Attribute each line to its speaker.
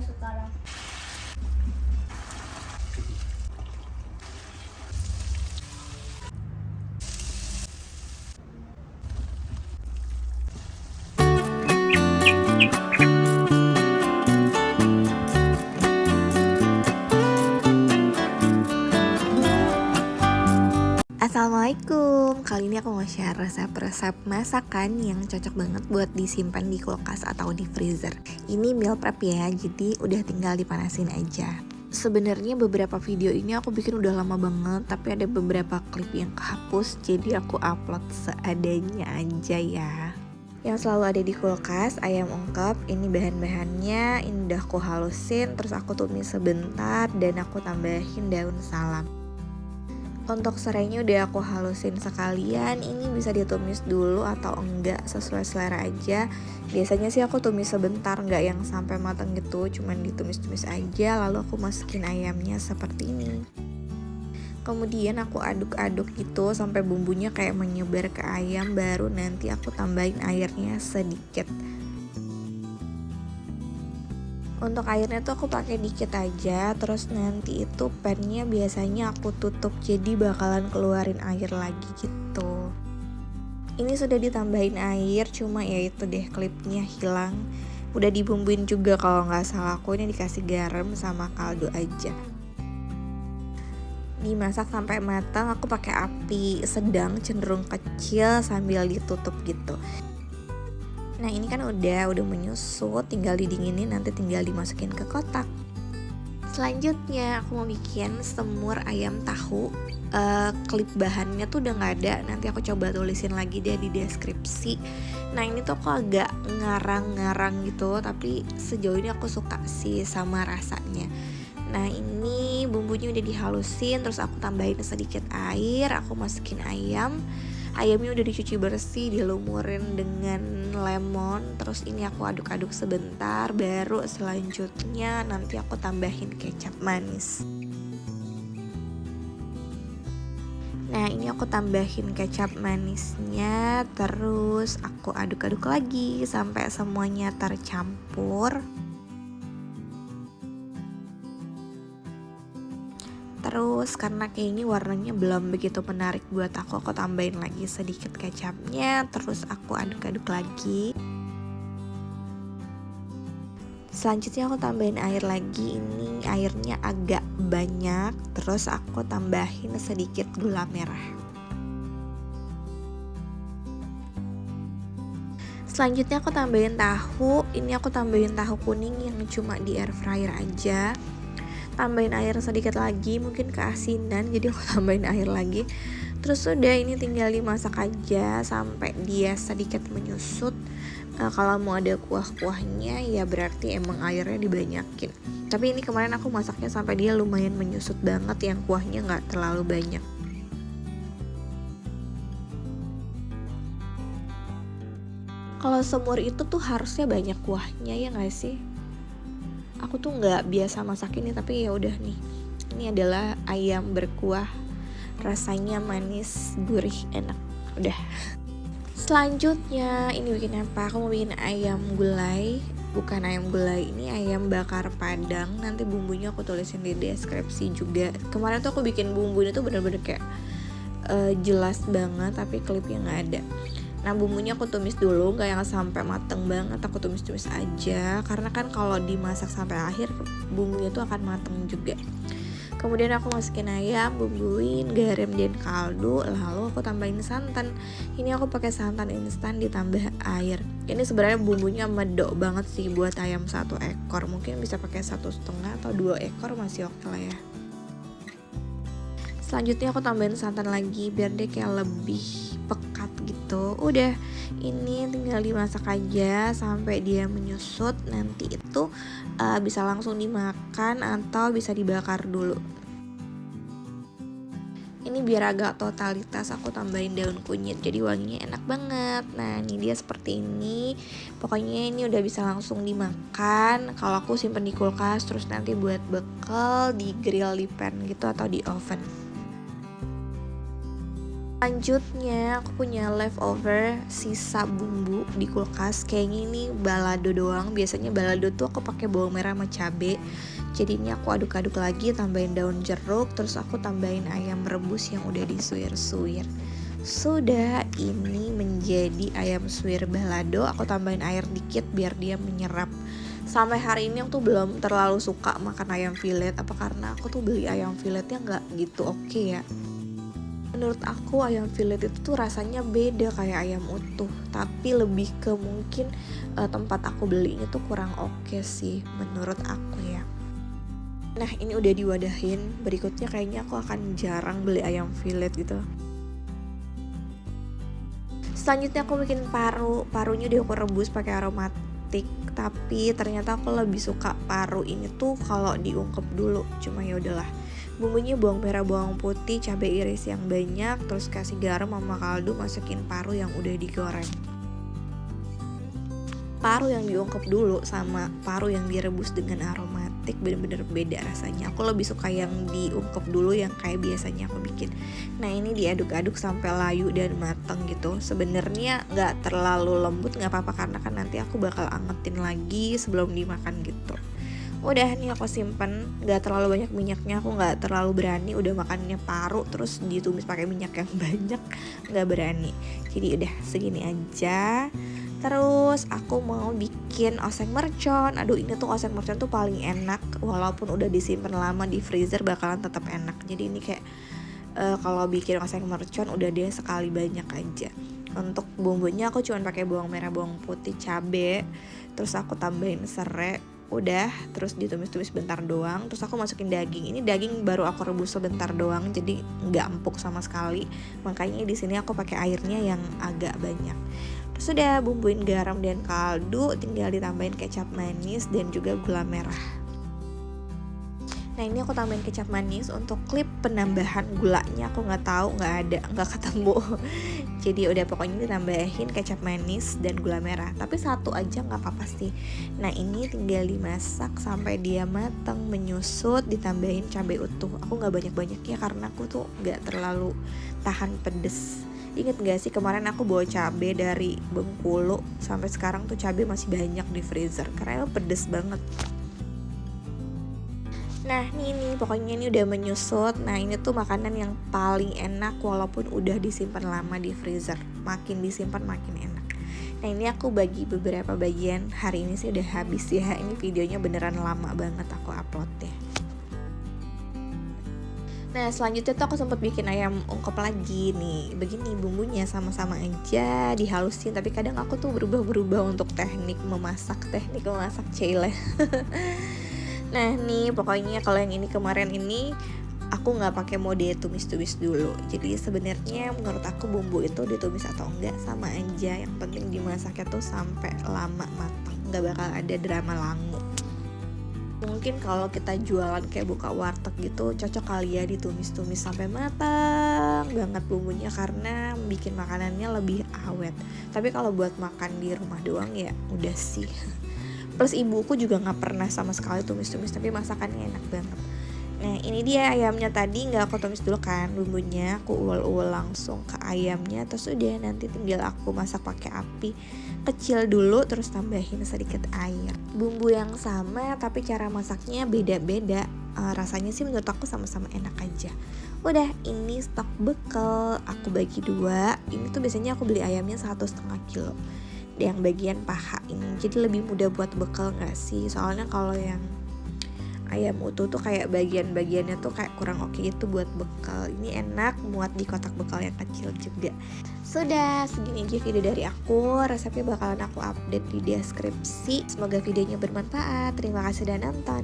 Speaker 1: sekarang.
Speaker 2: Assalamualaikum, kali ini aku mau share resep-resep masakan yang cocok banget buat disimpan di kulkas atau di freezer. Ini meal prep ya, jadi udah tinggal dipanasin aja. Sebenarnya beberapa video ini aku bikin udah lama banget, tapi ada beberapa klip yang kehapus, jadi aku upload seadanya aja ya. Yang selalu ada di kulkas, ayam ungkep, ini bahan-bahannya, ini udah aku halusin, terus aku tumis sebentar dan aku tambahin daun salam. Untuk serainya udah aku halusin sekalian, ini bisa ditumis dulu atau enggak sesuai selera aja. Biasanya sih aku tumis sebentar, enggak yang sampai matang gitu, cuman ditumis-tumis aja lalu aku masukin ayamnya seperti ini. Kemudian aku aduk-aduk gitu sampai bumbunya kayak menyebar ke ayam, baru nanti aku tambahin airnya sedikit. Untuk airnya tuh aku pakai dikit aja, terus nanti itu pannya biasanya aku tutup jadi bakalan keluarin air lagi gitu. Ini sudah ditambahin air, cuma ya itu deh klipnya hilang. Udah dibumbuin juga kalau nggak salah, aku ini dikasih garam sama kaldu aja. Dimasak sampai matang, aku pakai api sedang cenderung kecil sambil ditutup gitu. Nah ini kan udah menyusut, tinggal didinginin, nanti tinggal dimasukin ke kotak. Selanjutnya aku mau bikin semur ayam tahu. Klip bahannya tuh udah nggak ada, nanti aku coba tulisin lagi deh di deskripsi. Nah ini tuh aku agak ngarang-ngarang gitu, tapi sejauh ini aku suka sih sama rasanya. Nah ini bumbunya udah dihalusin, terus aku tambahin sedikit air, aku masukin ayam. Ayamnya udah dicuci bersih, dilumurin dengan lemon. Terus ini aku aduk-aduk sebentar, baru selanjutnya nanti aku tambahin kecap manis. Nah ini aku tambahin kecap manisnya, terus aku aduk-aduk lagi sampai semuanya tercampur. Terus karena kayaknya warnanya belum begitu menarik buat aku tambahin lagi sedikit kecapnya. Terus aku aduk-aduk lagi. Selanjutnya aku tambahin air lagi, ini airnya agak banyak. Terus aku tambahin sedikit gula merah. Selanjutnya aku tambahin tahu, ini aku tambahin tahu kuning yang cuma di air fryer aja. Tambahin air sedikit lagi, mungkin keasinan, jadi aku tambahin air lagi. Terus udah ini tinggal dimasak aja sampai dia sedikit menyusut. Kalau mau ada kuah-kuahnya ya berarti emang airnya dibanyakin. Tapi ini kemarin aku masaknya sampai dia lumayan menyusut banget, yang kuahnya nggak terlalu banyak. Kalau semur itu tuh harusnya banyak kuahnya ya nggak sih? Aku tuh nggak biasa masak ini, tapi ya udah nih. Ini adalah ayam berkuah, rasanya manis, gurih, enak. Udah. Selanjutnya ini bikin apa? Aku mau bikin ayam gulai. Bukan ayam gulai, ini ayam bakar Padang. Nanti bumbunya aku tulisin di deskripsi juga. Kemarin tuh aku bikin bumbunya tuh bener-bener kayak jelas banget, tapi klipnya nggak ada. Nah bumbunya aku tumis dulu, gak yang sampai mateng banget, aku tumis-tumis aja. Karena kan kalau dimasak sampai akhir bumbunya tuh akan mateng juga. Kemudian aku masukin ayam, bumbuin, garam dan kaldu, lalu aku tambahin santan. Ini aku pakai santan instan ditambah air. Ini sebenarnya bumbunya medok banget sih buat ayam 1 ekor. Mungkin bisa pakai 1,5 atau 2 ekor masih oke lah ya. Selanjutnya aku tambahin santan lagi biar dia kayak lebih pekat gitu. Udah, ini tinggal dimasak aja sampai dia menyusut. Nanti itu bisa langsung dimakan atau bisa dibakar dulu. Ini biar agak totalitas aku tambahin daun kunyit, jadi wanginya enak banget. Nah ini dia seperti ini. Pokoknya ini udah bisa langsung dimakan. Kalau aku simpen di kulkas, terus nanti buat bekal di grill di pan gitu atau di oven. Selanjutnya aku punya leftover sisa bumbu di kulkas. Kayaknya ini balado doang. Biasanya balado tuh aku pakai bawang merah sama cabe. Jadi ini aku aduk-aduk lagi, tambahin daun jeruk, terus aku tambahin ayam rebus yang udah disuir-suir. Sudah, ini menjadi ayam suwir balado. Aku tambahin air dikit biar dia menyerap. Sampai hari ini aku tuh belum terlalu suka makan ayam fillet. Apa karena aku tuh beli ayam filletnya nggak gitu oke ya. Menurut aku ayam fillet itu tuh rasanya beda kayak ayam utuh. Tapi lebih ke mungkin tempat aku belinya tuh kurang oke sih menurut aku ya. Nah ini udah diwadahin. Berikutnya kayaknya aku akan jarang beli ayam fillet gitu. Selanjutnya aku bikin parunya udah aku rebus pakai aromatik, tapi ternyata aku lebih suka paru ini tuh kalau diungkep dulu. Cuma ya udahlah. Bumbunya bawang merah, bawang putih, cabai iris yang banyak, terus kasih garam sama kaldu, masukin paru yang udah digoreng. Paru yang diungkep dulu sama paru yang direbus dengan aromatik bener-bener beda rasanya. Aku lebih suka yang diungkep dulu yang kayak biasanya aku bikin. Nah ini diaduk-aduk sampai layu dan mateng gitu. Sebenarnya nggak terlalu lembut nggak apa-apa karena kan nanti aku bakal angetin lagi sebelum dimakan gitu. Udah nih aku simpen, nggak terlalu banyak minyaknya, aku nggak terlalu berani udah makannya paru terus ditumis pakai minyak yang banyak, nggak berani. Jadi udah segini aja. Terus aku mau bikin oseng mercon. Aduh ini tuh oseng mercon tuh paling enak, walaupun udah disimpan lama di freezer bakalan tetap enak. Jadi ini kayak kalau bikin oseng mercon udah deh sekali banyak aja. Untuk bumbunya aku cuma pakai bawang merah, bawang putih, cabe, terus aku tambahin serai. Udah, terus ditumis-tumis bentar doang. Terus aku masukin daging. Ini daging baru aku rebus sebentar doang, jadi nggak empuk sama sekali. Makanya di sini aku pakai airnya yang agak banyak. Terus udah bumbuin garam dan kaldu, tinggal ditambahin kecap manis dan juga gula merah. Nah ini aku tambahin kecap manis untuk klip penambahan gulanya. Aku nggak tahu, nggak ketemu. Jadi udah pokoknya ditambahin kecap manis dan gula merah. Tapi satu aja nggak apa-apa sih. Nah ini tinggal dimasak sampai dia matang menyusut. Ditambahin cabai utuh. Aku nggak banyak-banyak ya karena aku tuh nggak terlalu tahan pedes. Ingat gak sih kemarin aku bawa cabai dari Bengkulu, sampai sekarang tuh cabai masih banyak di freezer karena pedes banget. Nah ini pokoknya ini udah menyusut. Nah ini tuh makanan yang paling enak walaupun udah disimpan lama di freezer. Makin disimpan makin enak. Nah ini aku bagi beberapa bagian. Hari ini sih udah habis ya. Ini videonya beneran lama banget aku upload deh. Nah selanjutnya tuh aku sempat bikin ayam ungkep lagi nih. Begini bumbunya sama-sama aja dihalusin. Tapi kadang aku tuh berubah-berubah untuk teknik memasak cile. Nah nih pokoknya kalau yang ini kemarin ini aku nggak pakai mode tumis-tumis dulu. Jadi sebenarnya menurut aku bumbu itu ditumis atau enggak sama aja. Yang penting dimasaknya tuh sampai lama matang, nggak bakal ada drama langu. Mungkin kalau kita jualan kayak buka warteg gitu cocok kali ya ditumis-tumis sampai matang banget bumbunya karena bikin makanannya lebih awet. Tapi kalau buat makan di rumah doang ya udah sih. Plus ibuku juga gak pernah sama sekali tumis-tumis, tapi masakannya enak banget. Nah ini dia ayamnya tadi gak aku tumis dulu kan bumbunya. Aku uel-uel langsung ke ayamnya. Terus udah nanti tinggal aku masak pakai api kecil dulu. Terus tambahin sedikit air. Bumbu yang sama tapi cara masaknya beda-beda. Rasanya sih menurut aku sama-sama enak aja. Udah ini stok bekal aku bagi 2. Ini tuh biasanya aku beli ayamnya 1,5 kilo yang bagian paha ini, jadi lebih mudah buat bekal gak sih? Soalnya kalau yang ayam utuh tuh kayak bagian-bagiannya tuh kayak kurang oke itu buat bekal. Ini enak muat di kotak bekal yang kecil juga. Sudah segini aja video dari aku. Resepnya bakalan aku update di deskripsi. Semoga videonya bermanfaat. Terima kasih sudah nonton.